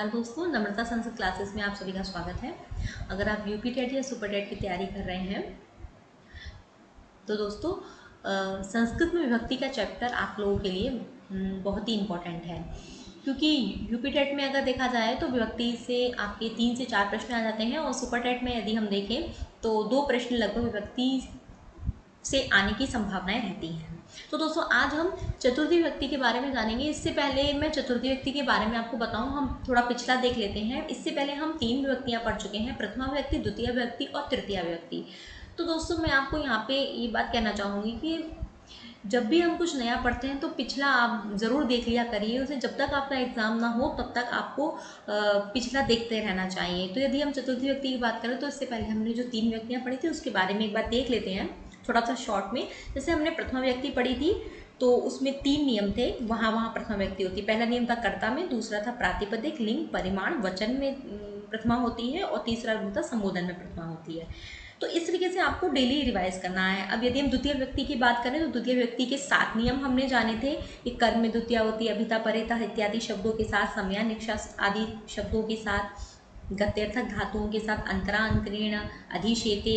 नमस्कार दोस्तों, नम्रता संस्कृत क्लासेस में आप सभी का स्वागत है। अगर आप यूपी टेट या सुपर टेट की तैयारी कर रहे हैं तो दोस्तों संस्कृत में विभक्ति का चैप्टर आप लोगों के लिए बहुत ही इम्पोर्टेंट है, क्योंकि यूपी टेट में अगर देखा जाए तो विभक्ति से आपके 3 से 4 प्रश्न आ जाते हैं और सुपर टेट में यदि हम देखें तो 2 प्रश्न लगभग विभक्ति से आने की संभावनाएं रहती हैं। तो दोस्तों आज हम चतुर्थी विभक्ति के बारे में जानेंगे। इससे पहले मैं चतुर्थी विभक्ति के बारे में आपको बताऊं, हम थोड़ा पिछला देख लेते हैं। इससे पहले हम 3 विभक्तियां पढ़ चुके हैं, प्रथमा विभक्ति, द्वितीय विभक्ति और तृतीया विभक्ति। तो दोस्तों मैं आपको यहाँ पे ये बात कहना चाहूँगी कि जब भी हम कुछ नया पढ़ते हैं तो पिछला आप ज़रूर देख लिया करिए उसे। जब तक आपका एग्ज़ाम ना हो तब तक आपको पिछला देखते रहना चाहिए। तो यदि हम चतुर्थी विभक्ति की बात करें तो इससे पहले हमने जो 3 विभक्तियाँ पढ़ी थी उसके बारे में एक बार देख लेते हैं थोड़ा सा शॉर्ट में। जैसे हमने प्रथमा विभक्ति पढ़ी थी तो उसमें 3 नियम थे, वहाँ प्रथमा विभक्ति होती है। पहला नियम था कर्ता में, दूसरा था प्रातिपदिक, लिंग, परिमाण, वचन में प्रथमा होती है और तीसरा होता संबोधन में प्रथमा होती है। तो इस तरीके से आपको डेली रिवाइज करना है। अब यदि हम द्वितीय विभक्ति की बात करें तो द्वितीय विभक्ति के 7 नियम हमने जाने थे कि कर्म में द्वितीया होती है, अभिता, परेता इत्यादि शब्दों के साथ, समया, निक्षा आदि शब्दों के साथ, गत्यर्थक धातुओं के साथ, अंतरा, अंतरेण, अधिशेते,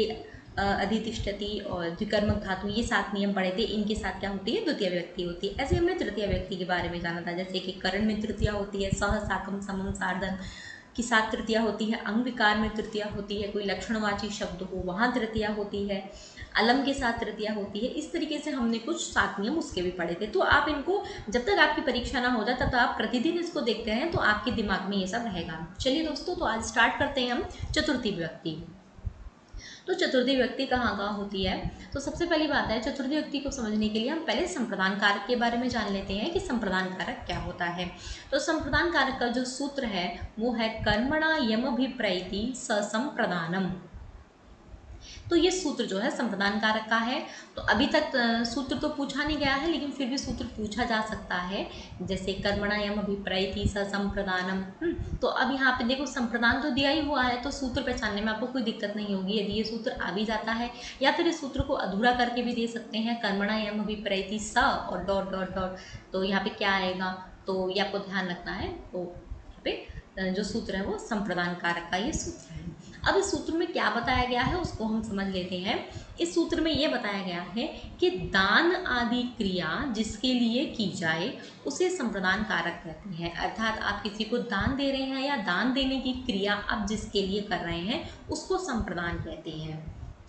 अधितिष्ठति और द्विकर्मक धातु, ये 7 नियम पढ़े थे। इनके साथ क्या होती है? द्वितीय विभक्ति होती है। ऐसे हमने तृतीय विभक्ति के बारे में जाना था, जैसे कि करण में तृतीया होती है, सह, साकम, समम, सार्धन की 7 तृतीया होती है, अंग विकार में तृतीया होती है, कोई लक्षणवाची शब्द हो वहाँ तृतीया होती है, अलम के साथ तृतीया होती है। इस तरीके से हमने कुछ 7 नियम उसके भी पढ़े थे। तो आप इनको जब तक आपकी परीक्षा ना हो जाए तब तक आप प्रतिदिन इसको देखते हैं तो आपके दिमाग में ये सब रहेगा। चलिए दोस्तों, तो आज स्टार्ट करते हैं हम चतुर्थी विभक्ति। तो चतुर्थी विभक्ति कहाँ कहाँ होती है? तो सबसे पहली बात है, चतुर्थी विभक्ति को समझने के लिए हम पहले संप्रदान कारक के बारे में जान लेते हैं कि संप्रदान कारक क्या होता है। तो संप्रदान कारक का जो सूत्र है वो है कर्मणा यमभिप्रैति ससंप्रदानम। तो ये सूत्र जो है संप्रदान कारक का है। तो अभी तक सूत्र तो पूछा नहीं गया है, लेकिन फिर भी सूत्र पूछा जा सकता है, जैसे कर्मणा यमभिप्रैति ससंप्रदानम। तो अब यहाँ पे देखो संप्रदान तो दिया ही हुआ है, तो सूत्र पहचानने में आपको कोई दिक्कत नहीं होगी यदि ये सूत्र आ भी जाता है, या फिर इस सूत्र को अधूरा करके भी दे सकते हैं, कर्मणा यमभिप्रैति स और डॉट डॉट डॉट। तो यहाँ पे क्या आएगा तो ये आपको ध्यान रखना है। तो यहाँ पे जो सूत्र है वो संप्रदान कारक का ये सूत्र है। अब इस सूत्र में क्या बताया गया है उसको हम समझ लेते हैं। इस सूत्र में ये बताया गया है कि दान आदि क्रिया जिसके लिए की जाए उसे संप्रदान कारक कहते हैं। अर्थात आप किसी को दान दे रहे हैं या दान देने की क्रिया आप जिसके लिए कर रहे हैं उसको संप्रदान कहते हैं।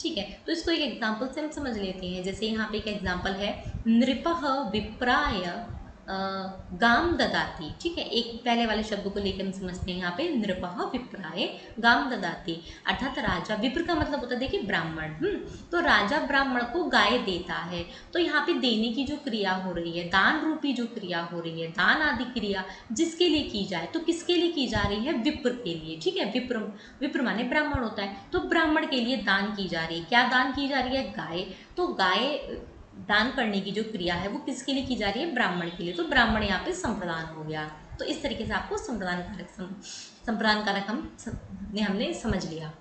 ठीक है, तो इसको एक एग्जाम्पल से हम समझ लेते हैं। जैसे यहाँ पे एक एग्जाम्पल है, नृपः विप्राय गाम ददाती। ठीक है, एक पहले वाले शब्द को लेकर हम समझते हैं। यहाँ पे नृपः विप्राय गाम ददाती, अर्थात राजा, विप्र का मतलब होता है देखिए ब्राह्मण। तो राजा ब्राह्मण को गाय देता है। तो यहाँ पे देने की जो क्रिया हो रही है, दान रूपी जो क्रिया हो रही है, दान आदि क्रिया जिसके लिए की जाए, तो किसके लिए की जा रही है? विप्र के लिए। ठीक है, विप्र माने ब्राह्मण होता है, तो ब्राह्मण के लिए दान की जा रही है। क्या दान की जा रही है? गाय। तो गाय दान करने की जो क्रिया है वो किसके लिए की जा रही है? ब्राह्मण के लिए। तो ब्राह्मण यहाँ पे संप्रदान हो गया। तो इस तरीके से आपको संप्रदान कारक हमने समझ लिया।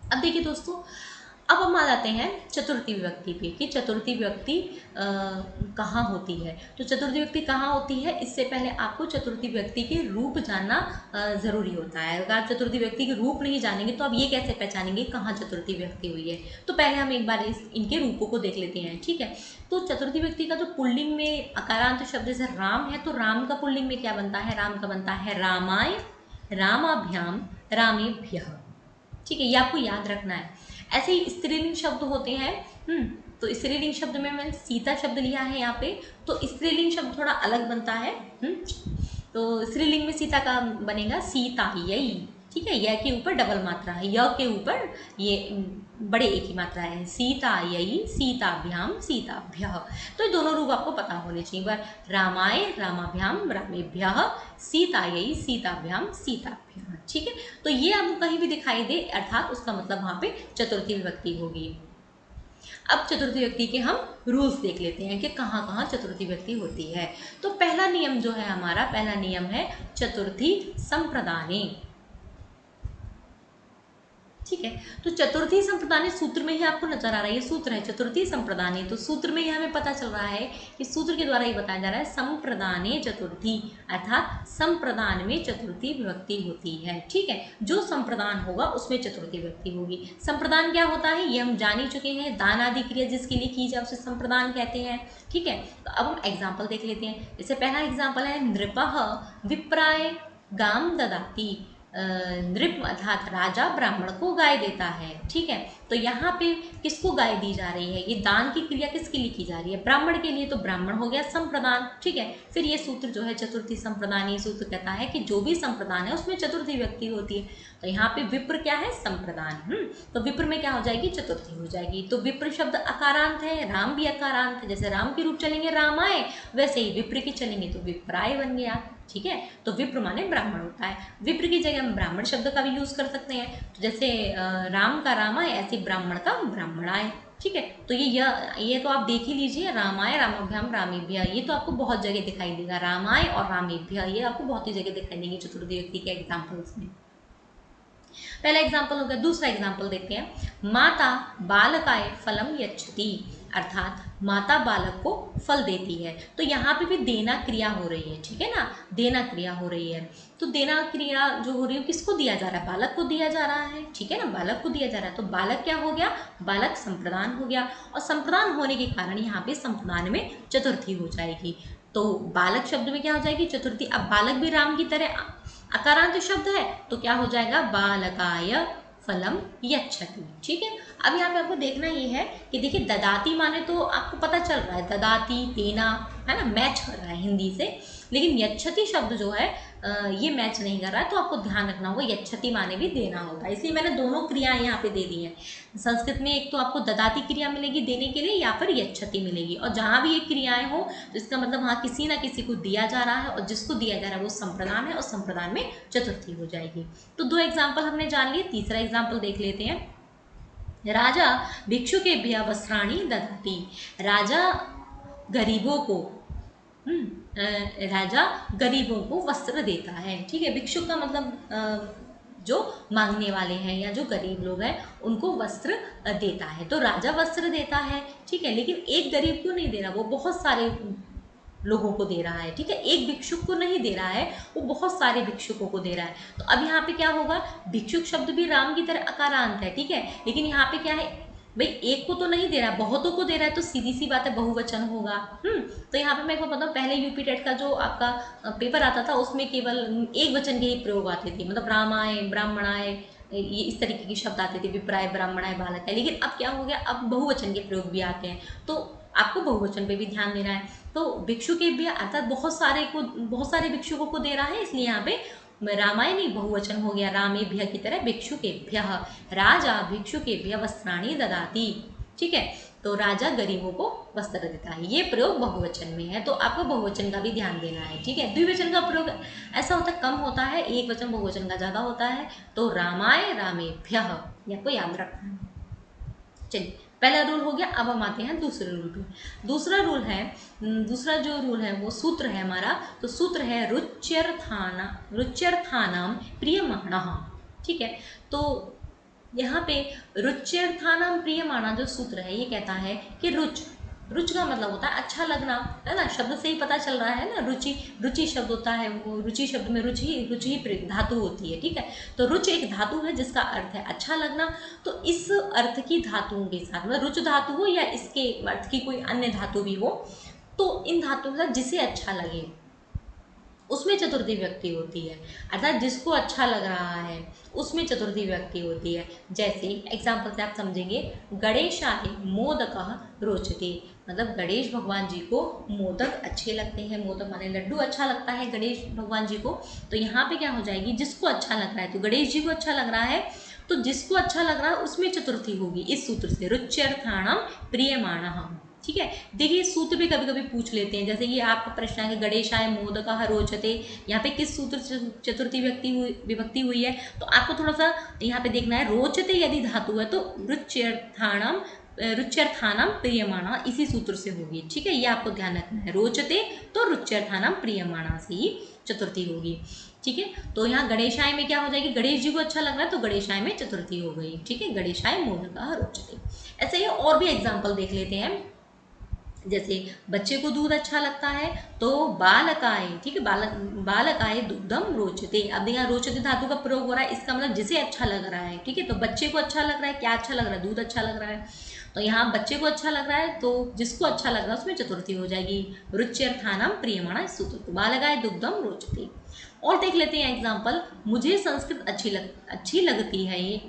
अब देखिए दोस्तों, अब हम आ जाते हैं चतुर्थी विभक्ति पे कि चतुर्थी विभक्ति कहाँ होती है। तो चतुर्थी विभक्ति कहाँ होती है, इससे पहले आपको चतुर्थी विभक्ति के रूप जानना ज़रूरी होता है। अगर आप चतुर्थी विभक्ति के रूप नहीं जानेंगे तो आप ये कैसे पहचानेंगे कहाँ चतुर्थी विभक्ति हुई है। तो पहले हम एक बार इनके रूपों को देख लेते हैं। ठीक है, तो चतुर्थी विभक्ति का जो पुल्लिंग में अकारांत शब्द जैसे राम है, तो राम का पुल्लिंग में क्या बनता है? राम का बनता है रामाय, रामाभ्याम, रामेभ्यः। ठीक है, ये आपको याद रखना है। ऐसे ही स्त्रीलिंग शब्द होते हैं। तो स्त्रीलिंग शब्द में मैंने सीता शब्द लिया है यहाँ पे, तो स्त्रीलिंग शब्द थोड़ा अलग बनता है। तो स्त्रीलिंग में सीता का बनेगा सीता यही। ठीक है, य के ऊपर डबल मात्रा है, य के ऊपर ये बड़े एक ही मात्रा है, सीता यही, सीताभ्याम, सीताभ्यः। तो ये दोनों रूप आपको पता होने चाहिए। बार रामाय, रामाभ्याम, रामेभ्यः, सीता यही, सीताभ्याम, सीताभ्यः। ठीक है, तो ये आपको कहीं भी दिखाई दे अर्थात उसका मतलब वहाँ पे चतुर्थी विभक्ति होगी। अब चतुर्थी विभक्ति के हम रूल्स देख लेते हैं कि कहाँ कहाँ चतुर्थी विभक्ति होती है। तो पहला नियम जो है हमारा, पहला नियम है चतुर्थी संप्रदाने। ठीक है। तो चतुर्थी संप्रदानी सूत्र में ही आपको नजर आ रहा है, ये सूत्र है चतुर्थी संप्रदानी। तो सूत्र में ही हमें पता चल रहा है कि सूत्र के द्वारा ये बताया जा रहा है संप्रदाने चतुर्थी, अर्थात संप्रदान में चतुर्थी विभक्ति होती है। ठीक है, जो संप्रदान होगा उसमें चतुर्थी विभक्ति होगी। संप्रदान क्या होता है ये हम जान ही चुके हैं, दान आदि क्रिया जिसके लिए की जाए उसे संप्रदान कहते हैं। ठीक है, तो अब हम एग्जाम्पल देख लेते हैं। जैसे पहला एग्जाम्पल है नृपः विप्राय गाम ददाति। नृप अर्थात राजा ब्राह्मण को गाय देता है। ठीक है, तो यहाँ पे किसको गाय दी जा रही है, ये दान की क्रिया किसके लिए की जा रही है, ब्राह्मण के लिए, तो ब्राह्मण हो गया संप्रदान। ठीक है, फिर ये सूत्र जो है चतुर्थी संप्रदान, ये सूत्र कहता है कि जो भी संप्रदान है उसमें चतुर्थी व्यक्ति होती है। तो यहाँ पे विप्र क्या है, संप्रदान। तो विप्र में क्या हो जाएगी, चतुर्थी हो जाएगी। तो विप्र शब्द अकारांत है, राम भी अकारांत है। जैसे राम के रूप चलेंगे रामाय, वैसे ही विप्र की चलेंगे तो विप्राय बन गया। ठीक है, तो विप्र माने ब्राह्मण होता है। विप्र की जगह हम ब्राह्मण शब्द का भी यूज कर सकते हैं। तो जैसे राम का रामाय, ऐसे ब्राह्मण का ब्राह्मणाय। ठीक है, तो ये तो आप देख ही लीजिए, रामाय रामाभ्याम रामेभ्य, ये तो आपको बहुत जगह दिखाई देगा। रामाय और रामेभ्य ये आपको बहुत ही जगह दिखाई देंगे चतुर्थी व्यक्ति के एग्जाम्पल्स में। पहला एग्जाम्पल हो गया। दूसरा एग्जाम्पल देखते हैं। माता बालकाय फलम यच्छति, अर्थात माता बालक को फल देती है। तो यहाँ पे भी देना क्रिया हो रही है। ठीक है ना, देना क्रिया हो रही है। तो देना क्रिया जो हो रही है किसको दिया जा रहा है, बालक को दिया जा रहा है। ठीक है ना, बालक को दिया जा रहा है। तो बालक क्या हो गया, बालक संप्रदान हो गया। और संप्रदान होने के कारण यहाँ पे संप्रदान में चतुर्थी हो जाएगी। तो बालक शब्द में क्या हो जाएगी, चतुर्थी। अब बालक भी राम की तरह अकारांत शब्द है, तो क्या हो जाएगा, बालकाय फलम यच्छति। ठीक है, अब यहाँ पे आपको देखना ये है कि देखिए ददाती माने तो आपको पता चल रहा है, ददाती देना है ना, मैच कर रहा है हिंदी से। लेकिन यच्छति शब्द जो है ये मैच नहीं कर रहा है, तो आपको ध्यान रखना होगा यच्छति माने भी देना होता है। इसलिए मैंने दोनों क्रियाएं यहाँ पे दे दी हैं। संस्कृत में एक तो आपको ददाती क्रिया मिलेगी देने के लिए, या फिर यच्छति मिलेगी। और जहाँ भी ये क्रियाएं हो तो इसका मतलब वहाँ किसी ना किसी को दिया जा रहा है, और जिसको दिया जा रहा है वो संप्रदान है, और संप्रदान में चतुर्थी हो जाएगी। तो दो एग्जाम्पल हमने जान लिए। तीसरा एग्जाम्पल देख लेते हैं। राजा भिक्षुकेभ्यः वस्त्राणि ददाति, राजा गरीबों को राजा गरीबों को वस्त्र देता है। ठीक है, भिक्षुक का मतलब जो मांगने वाले हैं या जो गरीब लोग हैं उनको वस्त्र देता है। तो राजा वस्त्र देता है। ठीक है, लेकिन एक गरीब को नहीं दे रहा, वो बहुत सारे लोगों को दे रहा है। ठीक है, एक भिक्षुक को नहीं दे रहा है, वो बहुत सारे भिक्षुकों को दे रहा है। तो अब यहाँ पे क्या होगा, भिक्षुक शब्द भी राम की तरह अकारांत है। ठीक है, लेकिन यहाँ पे क्या है भाई, एक को तो नहीं दे रहा है, बहुतों को दे रहा है, तो सीधी सी बात है बहुवचन होगा। तो यहाँ पे मैं आपको बताऊँ, पहले यूपी टेट का जो आपका पेपर आता था उसमें केवल एक वचन के ही प्रयोग आते थे, मतलब रामाय ब्राह्मणाय, ये इस तरीके के शब्द आते थे, विप्राय ब्राह्मणाय बालक है। लेकिन अब क्या हो गया, अब बहुवचन के प्रयोग भी आते हैं, तो आपको बहुवचन पे भी ध्यान देना है। तो भिक्षुकेभ्यः अर्थात बहुत सारे भिक्षुकों को दे रहा है, इसलिए यहाँ पे रामायणी बहुवचन हो गया, रामेभ्यः की तरह भिक्षुकेभ्यः। राजा भिक्षुकेभ्यः वस्त्राणि ददाति। ठीक है, तो राजा गरीबों को वस्त्र देता है, ये प्रयोग बहुवचन में है, तो आपको बहुवचन का भी ध्यान देना है। ठीक है, द्विवचन का प्रयोग ऐसा होता है, कम होता है, एक वचन बहुवचन का ज़्यादा होता है। तो रामाय रामेभ्यः, ये आपको याद रखना है। चलिए, पहला रूल हो गया। अब हम आते हैं दूसरे रूल पे। दूसरा जो रूल है वो सूत्र है हमारा। तो सूत्र है रुच्यर्थानां प्रियमाणः। ठीक है, तो यहाँ पे रुच्यर्थानां प्रियमाणः जो सूत्र है ये कहता है कि रुच का मतलब होता है अच्छा लगना, है ना, शब्द से ही पता चल रहा है ना। रुचि शब्द होता है, वो रुचि शब्द में रुचि ही धातु होती है। ठीक है, तो रुच एक धातु है जिसका अर्थ है अच्छा लगना। तो इस अर्थ की धातुओं के साथ, मतलब रुच धातु हो या इसके अर्थ की कोई अन्य धातु भी हो, तो इन धातुओं के साथ जिसे अच्छा लगे उसमें चतुर्थी व्यक्ति होती है, अर्थात जिसको अच्छा लग रहा है उसमें चतुर्थी व्यक्ति होती है। जैसे एग्जाम्पल से आप समझेंगे, गणेशाय मोदकः रोचते, मतलब गणेश भगवान जी को मोदक अच्छे लगते हैं। मोदक माने लड्डू अच्छा लगता है गणेश भगवान जी को। तो यहाँ पे क्या हो जाएगी, जिसको अच्छा लग रहा है, तो गणेश जी को अच्छा लग रहा है, तो जिसको अच्छा लग रहा है उसमें चतुर्थी होगी इस सूत्र से, रुच्यर्थाणां प्रियमाणः। ठीक है, देखिए सूत्र भी कभी कभी पूछ लेते हैं, जैसे ये आपका प्रश्न है कि गणेशाय मोदकः रोचते, यहाँ पे किस सूत्र से चतुर्थी विभक्ति हुई है, तो आपको थोड़ा सा यहाँ पे देखना है। रोचते यदि धातु है तो रुच्यर्थाणां रुच्यर्थानाम प्रियमाणा इसी सूत्र से होगी, ठीक है, ये आपको ध्यान रखना है। रोचते तो रुच्यर्थानाम प्रियमाणा से ही चतुर्थी होगी, ठीक है। तो यहाँ गणेशाय में क्या हो जाएगी, गणेश जी को अच्छा लग रहा है तो गणेशाय में चतुर्थी हो गई, ठीक है, गणेशाय मोदकः रोचते। ऐसे ही और भी एग्जाम्पल देख लेते हैं। जैसे बच्चे को दूध अच्छा लगता है तो बालकाय, ठीक है, बालकाय दुग्धम रोचते। अब यहाँ रोचते धातु का प्रयोग हो रहा है, इसका मतलब जिसे अच्छा लग रहा है, ठीक है। तो बच्चे को अच्छा लग रहा है, क्या अच्छा लग रहा है, दूध अच्छा लग रहा है। तो यहाँ बच्चे को अच्छा लग रहा है तो जिसको अच्छा लग रहा है उसमें चतुर्थी हो जाएगी। रुच्यर्थानाम प्रियमाणा सूत्र, बालकाय दुग्धम रोचते। और देख लेते हैं एग्जाम्पल। मुझे संस्कृत अच्छी लगती है, ये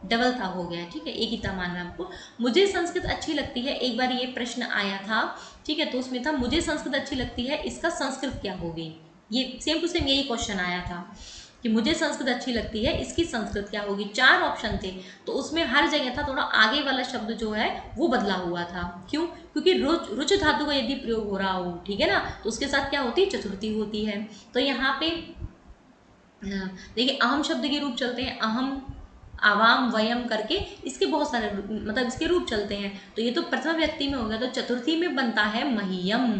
डबल था हो गया, ठीक है, एक ही था मानना आपको। मुझे संस्कृत अच्छी लगती है, एक बार ये प्रश्न आया था, ठीक है, तो उसमें था मुझे संस्कृत अच्छी लगती है, इसका संस्कृत क्या होगी। ये सेम टू सेम यही क्वेश्चन आया था कि मुझे संस्कृत अच्छी लगती है, इसकी संस्कृत क्या होगी। 4 ऑप्शन थे तो उसमें हर जगह था थोड़ा आगे वाला शब्द जो है वो बदला हुआ था। क्यों, क्योंकि रुच धातु का यदि प्रयोग हो रहा हो, ठीक है ना, तो उसके साथ क्या होती है, चतुर्थी होती है। तो यहाँ पे देखिए अहम शब्द के रूप चलते हैं, अहम, आवाम, वयम करके इसके बहुत सारे मतलब इसके रूप चलते हैं। तो ये तो प्रथम व्यक्ति में हो गया, तो चतुर्थी में बनता है मह्यम,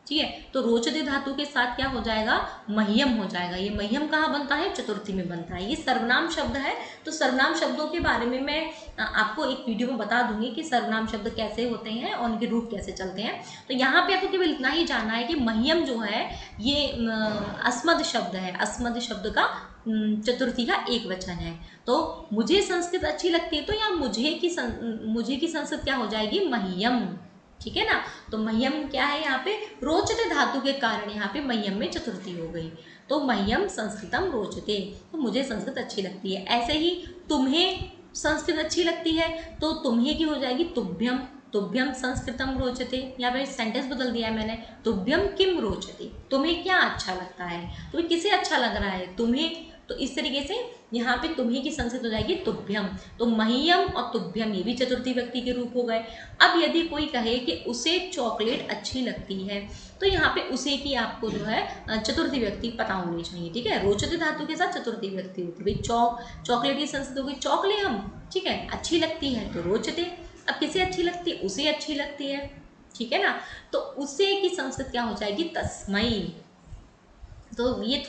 ठीक है। तो रोचते धातु के साथ क्या हो जाएगा, मह्यम हो जाएगा। ये मह्यम कहाँ बनता है, चतुर्थी में बनता है। ये सर्वनाम शब्द है, तो सर्वनाम शब्दों के बारे में मैं आपको एक वीडियो में बता दूंगी कि सर्वनाम शब्द कैसे होते हैं और उनके रूप कैसे चलते हैं। तो यहाँ पे आपको केवल इतना ही जानना है कि मह्यम जो है ये अस्मद शब्द है, अस्मद शब्द का चतुर्थी का एक वचन है। तो मुझे संस्कृत अच्छी लगती है तो यहाँ मुझे की संस्कृत क्या हो जाएगी, मह्यम, ठीक है ना। तो मह्यम क्या है, यहाँ पे रोचते धातु के कारण यहाँ पे मह्यम में चतुर्थी हो गई। तो मह्यम संस्कृतम रोचते, तो मुझे संस्कृत अच्छी लगती है। ऐसे ही तुम्हें संस्कृत अच्छी लगती है तो तुम्हें की हो जाएगी तुभ्यम, तुभ्यम संस्कृतम रोचते। यहाँ पे सेंटेंस बदल दिया है मैंने, तुभ्यम किम रोचते, तुम्हें क्या अच्छा लगता है, तुम्हें किसे अच्छा लग रहा है, तुम्हें। तो इस तरीके से यहाँ पे तुम्हें की संस्कृत हो जाएगी तुभ्यम। तो मह्यम और तुभ्यम ये भी चतुर्थी व्यक्ति के रूप हो गए। अब यदि कोई कहे कि उसे चॉकलेट अच्छी लगती है तो यहाँ पे उसे की आपको जो है चतुर्थी व्यक्ति पता होनी चाहिए, ठीक है। रोचते धातु के साथ चतुर्थी व्यक्ति होती है। भाई चॉकलेट की संस्कृत होगी चॉकलेयम, ठीक है, अच्छी लगती है तो रोचते। अब किसे अच्छी लगती है, उसे अच्छी लगती है, ठीक है ना। तो उसे की संस्कृत क्या हो जाएगी, तस्मई। तो ये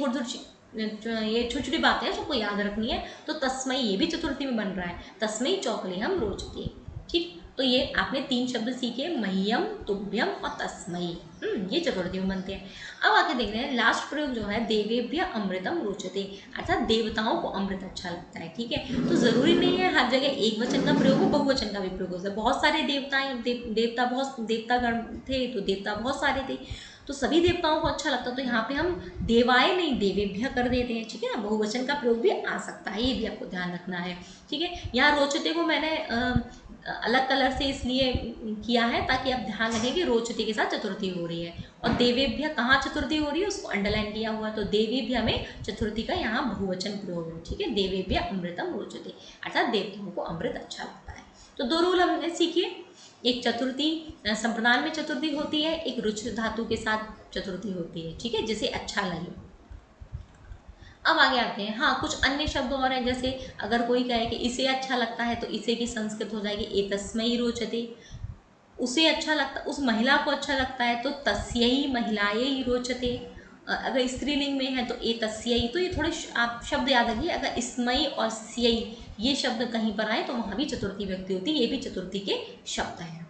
ये छोटी छोटी बातें हैं सबको याद रखनी है। तो तस्मई ये भी चतुर्थी में बन रहा है, तस्मई चॉकलेयम रोचते, ठीक। तो ये आपने 3 शब्द सीखे, मह्यम, तुभ्यम और तस्मई, ये चतुर्थी में बनते हैं। अब आगे देख रहे हैं लास्ट प्रयोग जो है, देवेभ्य अमृतम रोचते, अर्थात देवताओं को अमृत अच्छा लगता है, ठीक है। तो जरूरी नहीं है हर जगह एक वचन का प्रयोग हो, बहुवचन का भी प्रयोग हो सकता है। बहुत सारे देवतागण थे तो देवता बहुत सारे थे तो सभी देवताओं को अच्छा लगता, तो यहाँ पे हम देवाय नहीं देवेभ्य कर देते हैं, ठीक है ना। बहुवचन का प्रयोग भी आ सकता है, ये भी आपको ध्यान रखना है, ठीक है। यहाँ रोचते को मैंने अलग कलर से इसलिए किया है ताकि आप ध्यान रखें कि रोचते के साथ चतुर्थी हो रही है। और देवेभ्य कहाँ चतुर्थी हो रही है उसको अंडरलाइन किया हुआ है। तो देवेभ्य में चतुर्थी का यहाँ बहुवचन प्रयोग है, ठीक है। देवेभ्य अमृतम रोचते, अर्थात देवताओं को अमृत अच्छा लगता है। तो 2 रूल हमने सीखे, एक चतुर्थी संप्रदान में चतुर्थी होती है, एक रुच धातु के साथ चतुर्थी होती है, ठीक है, जिसे अच्छा लगे। अब आगे आते हैं, हाँ कुछ अन्य शब्द और हैं। जैसे अगर कोई कहे कि इसे अच्छा लगता है तो इसे की संस्कृत हो जाएगी एतस्मै रोचते। उसे अच्छा लगता, उस महिला को अच्छा लगता है तो तस्यै महिलायै रोचते। अगर स्त्रीलिंग में है तो एतस्यै। तो ये थोड़े आप शब्द याद रखिए, अगर स्मै और स्यै ये शब्द कहीं पर आए तो वहाँ भी चतुर्थी व्यक्ति होती है, ये भी चतुर्थी के शब्द हैं।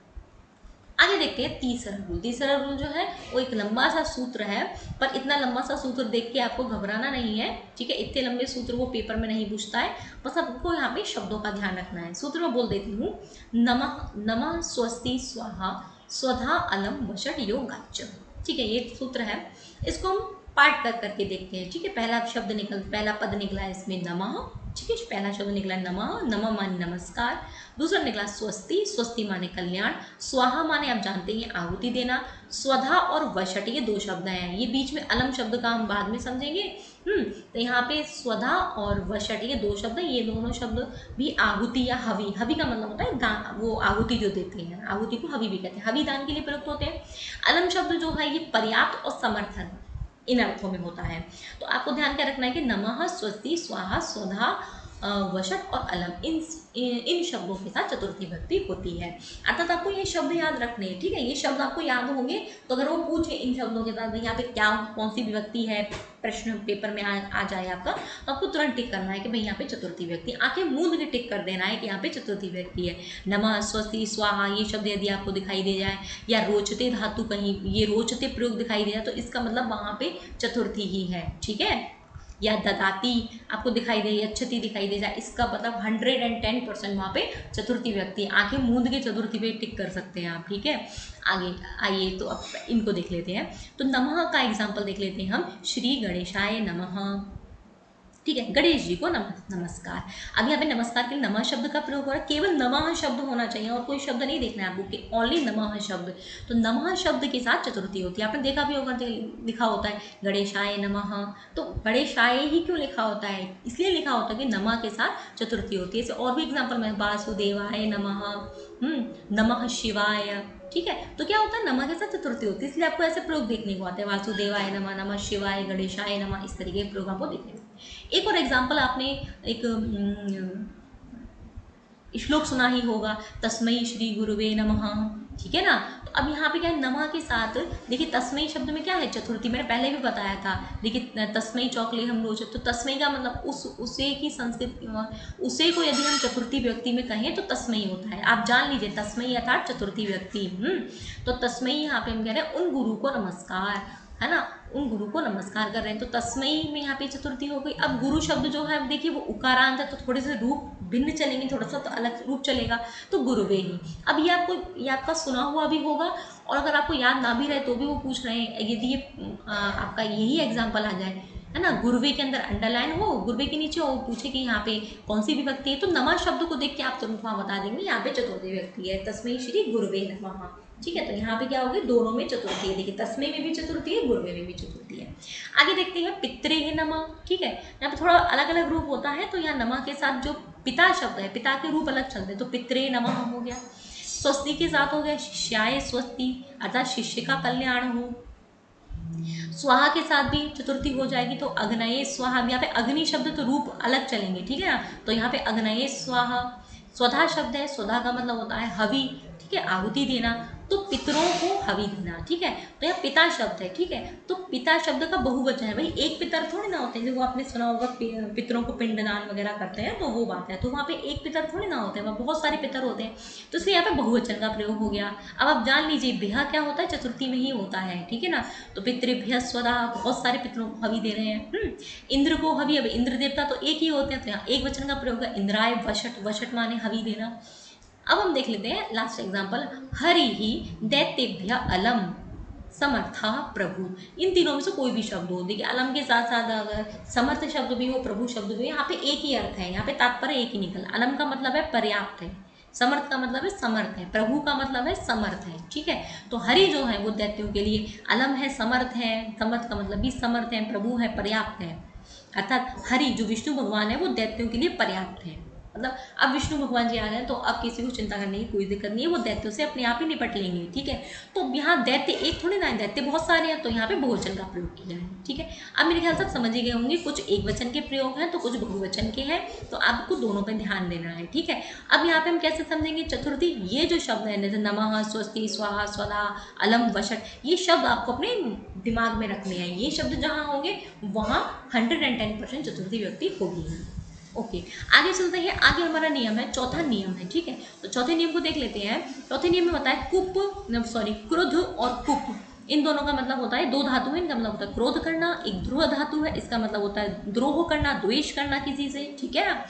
आगे देखते हैं तीसरा रूल। तीसरा रूल जो है वो एक लंबा सा सूत्र है, पर इतना लंबा सा सूत्र देख के आपको घबराना नहीं है, ठीक है। इतने लंबे सूत्र वो पेपर में नहीं पूछता है, बस आपको यहाँ पे शब्दों का ध्यान रखना है। सूत्र में बोल देती हूँ, नमः नमः स्वस्ति स्वाहा स्वधा अलम वषट योगाच, ठीक है, ये सूत्र है। इसको हम पाठ कर करके देखते हैं, ठीक है। पहला पद निकला है इसमें नमः, ठीक है, पहला शब्द निकला नमः, नमः माने नमस्कार। दूसरा निकला स्वस्ति, स्वस्ति माने कल्याण। स्वाहा माने आप जानते हैं आहुति देना। स्वधा और वषट ये 2 शब्द हैं, ये बीच में अलम शब्द का हम बाद में समझेंगे। तो यहाँ पे स्वधा और वषट ये 2 शब्द हैं, ये दोनों शब्द भी आहुति या हवि, हवि का मतलब होता है दान, वो आहुति जो देते हैं, आहुति को हवि भी कहते हैं, हवि दान के लिए प्रयुक्त होते हैं। अलम शब्द जो है ये पर्याप्त और समर्थन इन अर्थों में होता है। तो आपको ध्यान क्या रखना है कि नमः स्वस्ति स्वाहा स्वधा वशट और अलम, इन शब्दों के साथ चतुर्थी विभक्ति होती है। अर्थात आपको ये शब्द याद रखने हैं, ठीक है, ये शब्द आपको याद होंगे। तो अगर वो पूछे इन शब्दों के साथ यहाँ पे क्या कौन सी विभक्ति है, प्रश्न पेपर में आ जाए आपका, तो आपको तुरंत टिक करना है कि भाई यहाँ पे चतुर्थी विभक्ति, आंखें मूंद के टिक कर देना है कि यहाँ पे चतुर्थी विभक्ति है। नमः, स्वस्ति, स्वाहा ये शब्द यदि आपको दिखाई दे जाए, या रोचते धातु कहीं ये रोचते प्रयोग दिखाई दे जाए, तो इसका मतलब वहाँ पे चतुर्थी ही है, ठीक है। या ददाती आपको दिखाई दे, अच्छती दिखाई दे जाए, इसका मतलब 110% वहाँ पे चतुर्थी व्यक्ति, आंखें मूंद के चतुर्थी पे टिक कर सकते हैं आप, ठीक है। आगे आइए तो अब इनको देख लेते हैं। तो नमः का एग्जाम्पल देख लेते हैं हम, श्री गणेशाय नमः, ठीक है, गणेश जी को नमस्कार। अब यहाँ पे नमस्कार के लिए नमः शब्द का प्रयोग हो रहा है, केवल नमः शब्द होना चाहिए और कोई शब्द नहीं देखना है आपको, ओनली नमः शब्द। तो नमः शब्द के साथ चतुर्थी होती है, आपने देखा भी होगा लिखा होता है गणेशाय नमः, तो गणेशाय ही क्यों लिखा होता है, इसलिए लिखा होता है कि नमः के साथ चतुर्थी होती है। और भी एग्जाम्पल में वासुदेवाय नमः, नमः शिवाय, ठीक है। तो क्या होता है, नमः के साथ चतुर्थी होती है, इसलिए आपको ऐसे प्रयोग देखने को आते हैं, वासुदेवाय नमः, नमः शिवाय, गणेशाय नमः, इस तरीके के प्रयोग आपको देखने। एक और एग्जाम्पल आपने एक श्लोक सुना ही होगा, तस्मै श्री गुरुवे नमः, ठीक है ना। तो अब यहाँ पे क्या है, नमः के साथ देखिए तस्मै शब्द में क्या है, चतुर्थी, मैंने पहले भी बताया था। देखिए तस्मै चौकले हम रोज, तो तस्मै का मतलब उसे की संस्कृत, उसे को यदि हम चतुर्थी व्यक्ति में कहें तो तस्मै होता है, आप जान लीजिए, तस्मै अर्थात चतुर्थी व्यक्ति। तो तस्मै यहाँ पे हम कह रहे हैं उन गुरु को नमस्कार, है ना, उन गुरु को नमस्कार कर रहे हैं, तो तस्मयी में यहाँ पे चतुर्थी हो गई। अब गुरु शब्द जो है देखिए वो उकारांत है, तो थोड़े से रूप भिन्न चलेंगे, थोड़ा सा तो अलग रूप चलेगा, तो गुरुवे ही। अब ये आपका सुना हुआ भी होगा, और अगर आपको याद ना भी रहे तो भी वो पूछ रहे हैं, यदि ये आपका यही एग्जाम्पल आ जाए, है ना, गुरुवे के अंदर अंडरलाइन हो, गुरुवे के नीचे हो, पूछे कि यहाँ पे कौन सी विभक्ति है, तो नमः शब्द को देख के आप तुरंत वहाँ बता देंगे यहाँ पे चतुर्थी विभक्ति है, तस्मै श्री गुरुवे नमः, ठीक है। तो यहाँ पे क्या होगी, दोनों में चतुर्थी है, देखिए तस्मै में भी चतुर्थी है, गुरुवे में भी चतुर्थी है। आगे देखते हैं पितरे नमः, ठीक है, यहाँ पे थोड़ा अलग अलग रूप होता है, तो यहाँ नमः के साथ जो पिता शब्द है, पिता के रूप अलग चलते हैं, तो पितरे नमः हो गया। स्वस्ति के साथ हो गया शिष्याय स्वस्ति, अर्थात शिष्य का कल्याण हो। स्वाहा के साथ भी चतुर्थी हो जाएगी, तो अग्नये स्वाहा, यहाँ पे अग्नि शब्द तो रूप अलग चलेंगे, ठीक है ना, तो यहाँ पे अग्नये स्वाहा। स्वधा शब्द है, स्वधा का मतलब होता है हवि, ठीक है, आहुति देना, तो पितरों को हवि देना, ठीक है। तो यह पिता शब्द है, ठीक है, तो पिता शब्द का बहुवचन है, भाई एक पितर थोड़ी ना होते हैं, जो आपने सुना होगा पितरों को पिंडदान वगैरह करते हैं, तो वो बात है, तो वहाँ पे एक पितर थोड़ी ना होते हैं, वहाँ बहुत सारे पितर होते हैं, तो इसलिए यहाँ पे बहुवचन का प्रयोग हो गया। अब आप जान लीजिए ब्याह क्या होता है, चतुर्थी में ही होता है, ठीक है ना, तो पितृभ्य स्वदा, बहुत सारे पितरों को हवि दे रहे हैं। इंद्र को हवि, अब इंद्र देवता तो एक ही होते हैं, तो यहाँ एक वचन का प्रयोग है, इंद्राय वशट, वशट माने हवि देना। अब हम देख लेते हैं लास्ट एग्जाम्पल, हरि ही दैत्यभ्य अलम समर्था प्रभु, इन तीनों में से कोई भी शब्द हो, देखिए अलम के साथ साथ अगर समर्थ शब्द भी हो, प्रभु शब्द भी हो, यहाँ पे एक ही अर्थ है, यहाँ पे तात्पर्य एक ही निकल, अलम का मतलब है पर्याप्त है, समर्थ का मतलब है समर्थ है, प्रभु का मतलब है समर्थ है, ठीक है। तो हरि जो है वो दैत्यों के लिए अलम है, समर्थ है, समर्थ का मतलब भी समर्थ है, प्रभु है, पर्याप्त है, अर्थात हरि जो विष्णु भगवान है वो दैत्यों के लिए पर्याप्त है, मतलब अब विष्णु भगवान जी आ गए तो अब किसी को चिंता करने की कोई दिक्कत नहीं है, वो दैत्यों से अपने आप ही निपट लेंगे, ठीक है। तो यहाँ दैत्य एक थोड़ी ना है, दैत्य बहुत सारे हैं, तो यहाँ पे बहुवचन का प्रयोग किया है, ठीक है। अब मेरे ख्याल से समझ ही गए होंगे, कुछ एक वचन के प्रयोग हैं तो कुछ बहुवचन के हैं, तो आपको दोनों पर ध्यान देना है, ठीक है। अब यहाँ पे हम कैसे समझेंगे चतुर्थी, ये जो शब्द है जैसे नमः, स्वस्ति, स्वाहा, स्वधा, अलम, वशट, ये शब्द आपको अपने दिमाग में रखने हैं, ये शब्द जहाँ होंगे वहाँ 110% चतुर्थी व्यक्ति होगी। ओके आगे चलते हैं, आगे हमारा नियम है, चौथा नियम है, ठीक है। तो चौथे नियम को देख लेते हैं। चौथे नियम में बताया क्रोध और कुप, इन दोनों का मतलब होता है, दो धातु है, इनका मतलब होता है क्रोध करना, एक ध्रुव धातु है, इसका मतलब होता है द्रोह करना, द्वेष करना किसी से, ठीक है ना।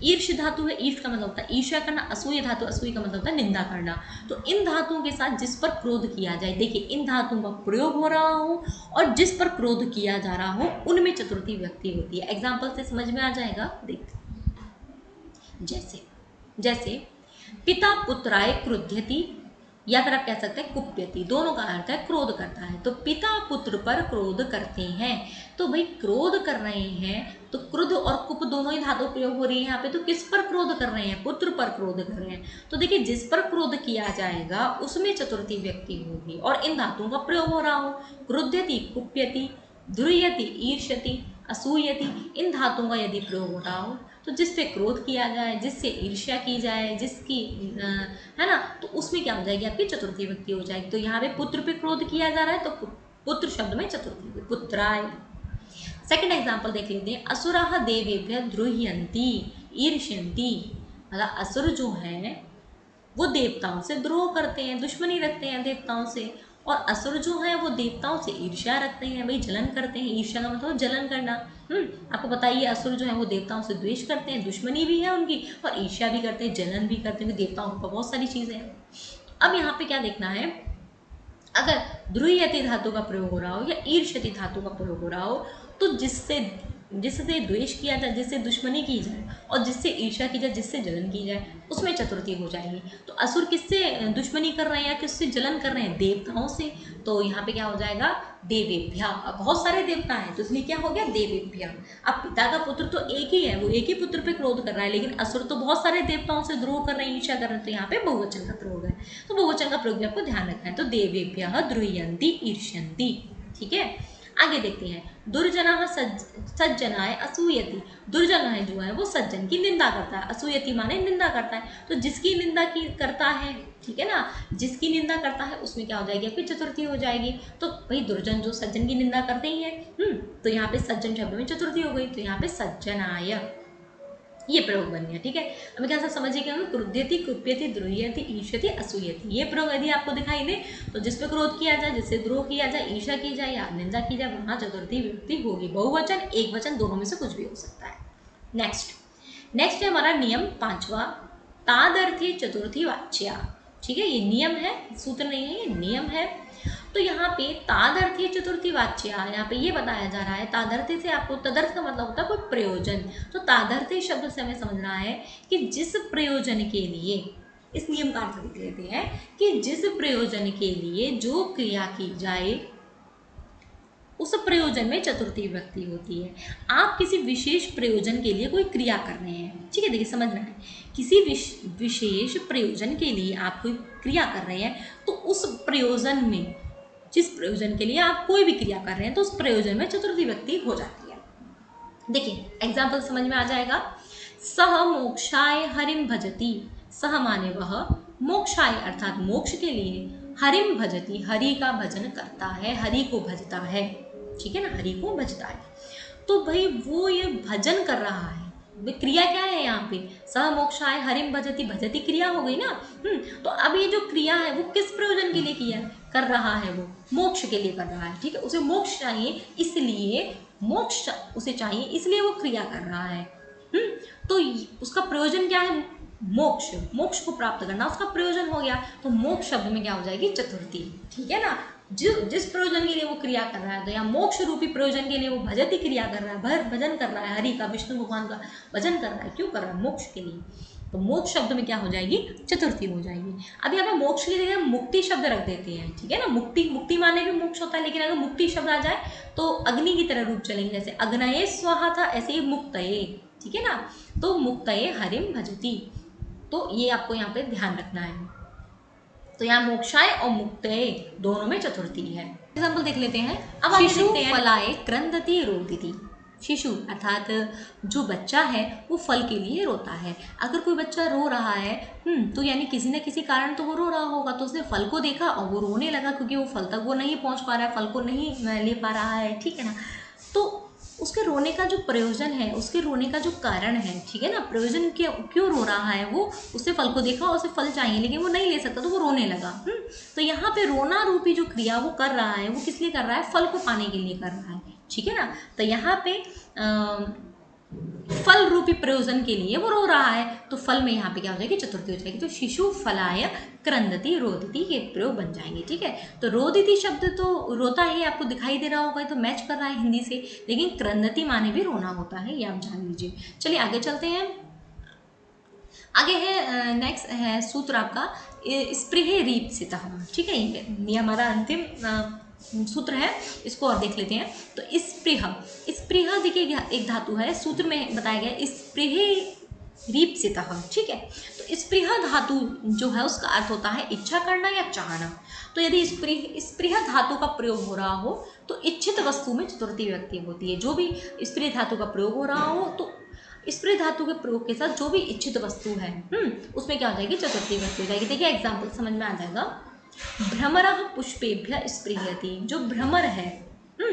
ईर्ष धातु है, ईर्ष का मतलब होता है ईर्ष्या करना, असूय धातु, असूय का मतलब होता है निंदा करना। तो इन धातुओं के साथ जिस पर क्रोध किया जाए, देखिए इन धातुओं का प्रयोग हो रहा हो और जिस पर क्रोध किया जा रहा हो उनमें चतुर्थी व्यक्ति होती है। एग्जाम्पल से समझ में आ जाएगा, देखते जैसे जैसे पिता पुत्राय क्रुध्यति, या फिर आप कह सकते हैं कुप्यति, दोनों का अर्थ है क्रोध करता है। तो पिता पुत्र पर क्रोध करते हैं, तो भाई क्रोध कर रहे हैं, तो क्रोध और कुप दोनों ही धातु प्रयोग हो रही है यहाँ पे। तो किस पर क्रोध कर रहे हैं, पुत्र पर क्रोध कर रहे हैं। तो देखिए जिस पर क्रोध किया जाएगा उसमें चतुर्थी व्यक्ति होगी और इन धातुओं का प्रयोग हो रहा हो, क्रुध्यति, कुप्यति, ध्रुयति, ईर्ष्यति, असूयति, इन धातुओं का यदि प्रयोग हो रहा हो तो जिस पे क्रोध किया जाए, जिससे ईर्ष्या की जाए, जिसकी है ना, तो उसमें क्या हो जाएगी आपकी चतुर्थी विभक्ति हो जाएगी। तो यहाँ पे पुत्र पे क्रोध किया जा रहा है तो पुत्र शब्द में चतुर्थी, पुत्राय। सेकंड एग्जाम्पल देख लेते हैं, असुराः देवेभ्य द्रुह्यन्ति ईर्ष्यन्ति। मतलब असुर जो है वो देवताओं से द्रोह करते हैं, दुश्मनी रखते हैं देवताओं से, और असुर जो है वो देवताओं से ईर्ष्या रखते हैं, भाई जलन करते हैं। ईर्ष्या का मतलब जलन करना। आपको पता ही है, असुर जो है वो देवताओं से द्वेष करते हैं, दुश्मनी भी है उनकी, और ईर्ष्या भी करते हैं, जलन भी करते हैं देवताओं पर, बहुत सारी चीज़ें हैं। अब यहाँ पे क्या देखना है, अगर द्रुह्यति धातु का प्रयोग हो रहा हो या ईर्ष्यति धातु का प्रयोग हो रहा हो, तो जिससे द्वेष किया जाए, जिससे दुश्मनी की जाए, और जिससे ईर्ष्या की जाए, जिससे जलन की जाए, उसमें चतुर्थी हो जाएगी। तो असुर किससे दुश्मनी कर रहे हैं या किससे जलन कर रहे हैं, देवताओं से। तो यहाँ पे क्या हो जाएगा, देवेभ्य। अब बहुत सारे देवता हैं तो इसलिए क्या हो गया, देवेभ्य। अब पिता का पुत्र तो एक ही है, वो एक ही पुत्र पे क्रोध कर रहा है, लेकिन असुर तो बहुत सारे देवताओं से द्रोह कर रहे हैं, ईर्ष्या कर रहे हैं, तो यहाँ पे बहुवचन का प्रयोग है। तो बहुवचन का प्रयोग आपको ध्यान रखना है। तो देवेभ्य द्रुह्यन्ति ईर्ष्यन्ति। ठीक है, आगे देखते हैं, दुर्जनः सज्जनाय असूयति। दुर्जन है जो है वो सज्जन की निंदा करता है, असूयति माने निंदा करता है। तो जिसकी निंदा की करता है, ठीक है ना, जिसकी निंदा करता है उसमें क्या हो जाएगी, फिर चतुर्थी हो जाएगी। तो भाई दुर्जन जो सज्जन की निंदा करते ही है, तो यहाँ पे सज्जन शब्द में चतुर्थी हो गई। तो यहाँ पे सज्जनाय ये प्रयोग बन गया। ठीक है, अब क्या समझिए क्या, क्रुध्यति, कुप्यति, द्रोह्यति, ईर्ष्यति, असूयति। ये प्रयोग यदि आपको दिखाई दे तो जिस पे क्रोध किया जाए, जिससे द्रोह किया जाए, ईर्ष्या की जाए या निंदा की जाए, वहाँ चतुर्थी विभक्ति होगी। बहुवचन, एक वचन, दोनों में से कुछ भी हो सकता है। नेक्स्ट है हमारा नियम 5वां, तादर्थी चतुर्थी वाच्या। ठीक है, ये नियम है, सूत्र नहीं है, ये नियम है। तो यहाँ पे तादर्थी चतुर्थी वाच्या, यहाँ पे ये बताया जा रहा है, तादर्थी से आपको, तदर्थ का मतलब होता है कोई प्रयोजन। तो तादर्थी शब्द से हमें समझना है कि जिस प्रयोजन के लिए, इस नियम का अर्थ लिख लेते हैं कि जिस प्रयोजन के लिए जो क्रिया की जाए उस प्रयोजन में चतुर्थी विभक्ति होती है। आप किसी विशेष प्रयोजन के लिए कोई क्रिया कर रहे हैं, ठीक है, देखिए समझना है, किसी विशेष प्रयोजन के लिए आप कोई क्रिया कर रहे हैं, तो उस प्रयोजन में, जिस प्रयोजन के लिए आप कोई भी क्रिया कर रहे हैं, तो उस प्रयोजन में चतुर्थी विभक्ति हो जाती है। देखिए एग्जाम्पल समझ में आ जाएगा, सह मोक्षाय हरिम भजति। सह माने वह, मोक्षाय अर्थात मोक्ष के लिए, हरिम भजति हरि का भजन करता है, हरि को भजता है। ठीक है ना, हरि को भजता है। तो भाई वो ये भजन कर रहा है, क्रिया क्या है यहाँ पे, सह मोक्षाय हरिम भजति, भजति क्रिया हो गई ना। तो अब ये जो क्रिया है वो किस प्रयोजन के लिए किया कर रहा है, वो मोक्ष के लिए कर रहा है। ठीक है, उसे मोक्ष चाहिए, इसलिए मोक्ष उसे चाहिए, इसलिए वो क्रिया कर रहा है। तो उसका प्रयोजन क्या है, मोक्ष, मोक्ष को प्राप्त करना उसका प्रयोजन हो गया। तो मोक्ष शब्द में क्या हो जाएगी, चतुर्थी। ठीक है ना, जिस प्रयोजन के लिए वो क्रिया कर रहा है, तो या मोक्ष रूपी प्रयोजन के लिए वो भजती क्रिया कर रहा है, भजन कर रहा है, हरि का, विष्णु भगवान का भजन कर रहा है। क्यों कर रहा है, मोक्ष के लिए। तो मोक्ष शब्द में क्या हो जाएगी, चतुर्थी हो जाएगी। अब यहाँ पे मोक्ष की जगह मुक्ति शब्द रख देते हैं। ठीक है ना, मुक्ति, मुक्ति माने भी मोक्ष होता है, लेकिन अगर मुक्ति शब्द आ जाए तो अग्नि की तरह रूप चलेंगे, जैसे अग्नये स्वाहा था, ऐसे ही मुक्तये। ठीक है ना, तो मुक्तये हरिम भजती। तो ये आपको यहाँ पे ध्यान रखना है। तो यहाँ मोक्षाय और मुक्तये दोनों में चतुर्थी है। एग्जाम्पल देख लेते हैं। अब आगे देखते हैं, फलाए क्रंदति रोदिति। शिशु अर्थात जो बच्चा है वो फल के लिए रोता है। अगर कोई बच्चा रो रहा है तो यानी किसी न किसी कारण तो वो रो रहा होगा, तो उसने फल को देखा और वो रोने लगा, क्योंकि वो फल तक वो नहीं पहुँच पा रहा है, फल को नहीं ले पा रहा है। ठीक है ना, तो उसके रोने का जो प्रयोजन है, उसके रोने का जो कारण है, ठीक है ना, प्रयोजन क्यों रो रहा है, वो उससे फल को देखा और उसे फल चाहिए लेकिन वो नहीं ले सकता, तो वो रोने लगा। तो यहाँ पे रोना रूपी जो क्रिया वो कर रहा है, वो किस लिए कर रहा है, फल को पाने के लिए कर रहा है। ठीक है ना, तो यहाँ पे फल रूपी प्रयोजन के लिए वो रो रहा है, तो फल में यहाँ पे क्या हो जाएगी, चतुर्थी हो जाएगी। तो शिशु फलाय क्रंदति रोदिति ये प्रयोग बन जाएंगे। ठीक है, तो रोदिति शब्द तो रोता है, आपको दिखाई दे रहा होगा, तो मैच कर रहा है हिंदी से, लेकिन क्रंदति माने भी रोना होता है, ये आप जान लीजिए। चलिए आगे चलते हैं। आगे है नेक्स्ट है सूत्र आपका स्पृहे रीप्सितः। ठीक है, ये हमारा अंतिम सूत्र है, इसको और देख लेते हैं। तो स्पृह देखिए एक धातु है, सूत्र में बताया गया स्पृहे रीप्सितः। ठीक है, तो स्पृह धातु जो है उसका अर्थ होता है इच्छा करना या चाहना। तो यदि स्पृह धातु का प्रयोग हो रहा हो तो इच्छित वस्तु में चतुर्थी विभक्ति होती है। जो भी स्पृह धातु का प्रयोग हो रहा हो तो स्प्रे धातु के प्रयोग के साथ जो भी इच्छित वस्तु है उसमें क्या हो जाएगी, चतुर्थी विभक्ति हो जाएगी। देखिए एग्जाम्पल समझ में आ जाएगा। भ्रमरः पुष्पेभ्यः स्पृहयति, जो भ्रमर है,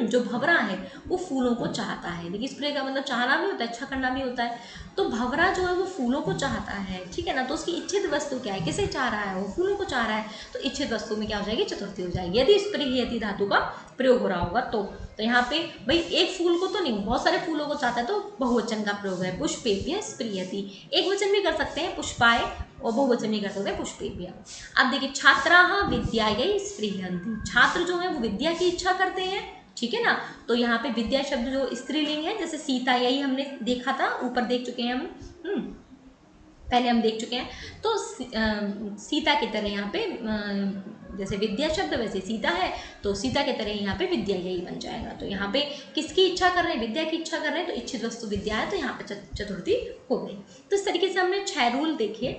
जो भंवरा है वो फूलों को चाहता है। देखिए स्प्रे का मतलब चाहना भी होता है, अच्छा करना भी होता है। तो भंवरा जो है वो फूलों को चाहता है, ठीक है ना। तो उसकी इच्छित वस्तु क्या है, किसे चाह रहा है, वो फूलों को चाह रहा है। तो इच्छित वस्तु में क्या हो जाएगी, चतुर्थी हो जाएगी, यदि स्पृहयति धातु का प्रयोग हो रहा होगा तो यहाँ पे भाई एक फूल को तो नहीं, बहुत सारे फूलों को चाहता है, तो बहुवचन का प्रयोग है, पुष्पेभ्यः स्पृहयति। एक वचन भी कर सकते हैं, पुष्पाय, और बहुवचन भी कर सकते हैं, पुष्पेभ्यः। अब देखिए छात्राः विद्यायै स्पृहयन्ति, छात्र जो है वो विद्या की इच्छा करते हैं, ठीक है ना। तो यहाँ पे विद्या शब्द जो स्त्रीलिंग है, जैसे सीता, यही हमने देखा था, ऊपर देख चुके हैं हम, पहले हम देख चुके हैं। तो सीता की तरह यहाँ पे जैसे विद्या शब्द वैसे सीता है, तो सीता की तरह यहाँ पे विद्या यही बन जाएगा। तो यहाँ पे किसकी इच्छा कर रहे हैं, विद्या की इच्छा कर रहे हैं, तो इच्छित वस्तु विद्या है, तो यहाँ पे चतुर्थी हो गई। तो इस तरीके से हमने 6 रूल देखे।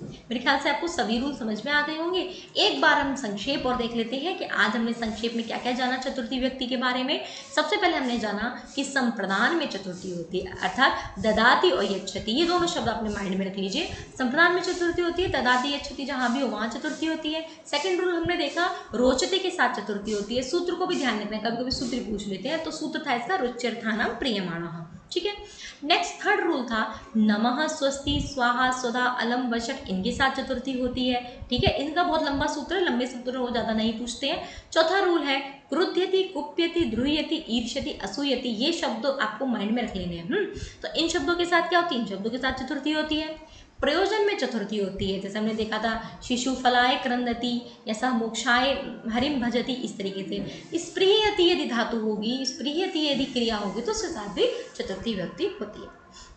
मेरे ख्याल से आपको सभी रूल समझ में आ गए होंगे। एक बार हम संक्षेप और देख लेते हैं कि आज हमने संक्षेप में क्या क्या जाना चतुर्थी विभक्ति के बारे में। सबसे पहले हमने जाना कि संप्रदान में चतुर्थी होती है, अर्थात ददाति और यच्छति, ये दोनों शब्द अपने माइंड में रख लीजिए। संप्रदान में चतुर्थी होती है, ददाति यच्छति जहाँ भी हो वहाँ चतुर्थी होती है। सेकेंड रूल हमने देखा रोचते के साथ चतुर्थी होती है। सूत्र को भी ध्यान रखना है, कभी कभी सूत्र पूछ लेते हैं, तो सूत्र था इसका रुच्यर्थानां प्रियमाणः, ठीक है। नेक्स्ट थर्ड रूल था नमः, स्वस्ति, स्वाहा, स्वधा, अलम, वशट, इनके साथ चतुर्थी होती है, ठीक है। इनका बहुत लंबा सूत्र है, लंबे सूत्र वो ज़्यादा नहीं पूछते हैं। चौथा रूल है क्रुध्यति, कुप्यति, ध्रुयति, ईर्ष्यति, असूयति, ये शब्द आपको माइंड में रख लेने हैं। तो इन शब्दों के साथ क्या होती है, इन शब्दों के साथ चतुर्थी होती है। प्रयोजन में चतुर्थी होती है, जैसे हमने देखा था शिशु फलाय क्रंदति या सह मोक्षाय हरिम भजति, इस तरीके से। स्पृहयति यदि धातु होगी, स्पृहयति यदि क्रिया होगी, तो उसके साथ भी चतुर्थी विभक्ति होती है।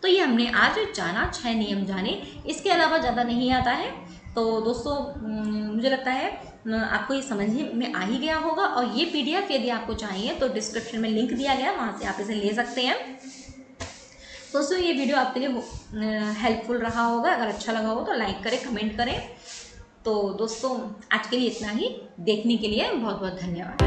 तो ये हमने आज जाना, 6 नियम जाने, इसके अलावा ज़्यादा नहीं आता है। तो दोस्तों मुझे लगता है आपको ये समझ में आ ही गया होगा। और ये PDF यदि आपको चाहिए तो डिस्क्रिप्शन में लिंक दिया गया, वहाँ से आप इसे ले सकते हैं। दोस्तों ये वीडियो आपके लिए हेल्पफुल रहा होगा, अगर अच्छा लगा हो तो लाइक करें, कमेंट करें। तो दोस्तों आज के लिए इतना ही, देखने के लिए बहुत बहुत धन्यवाद।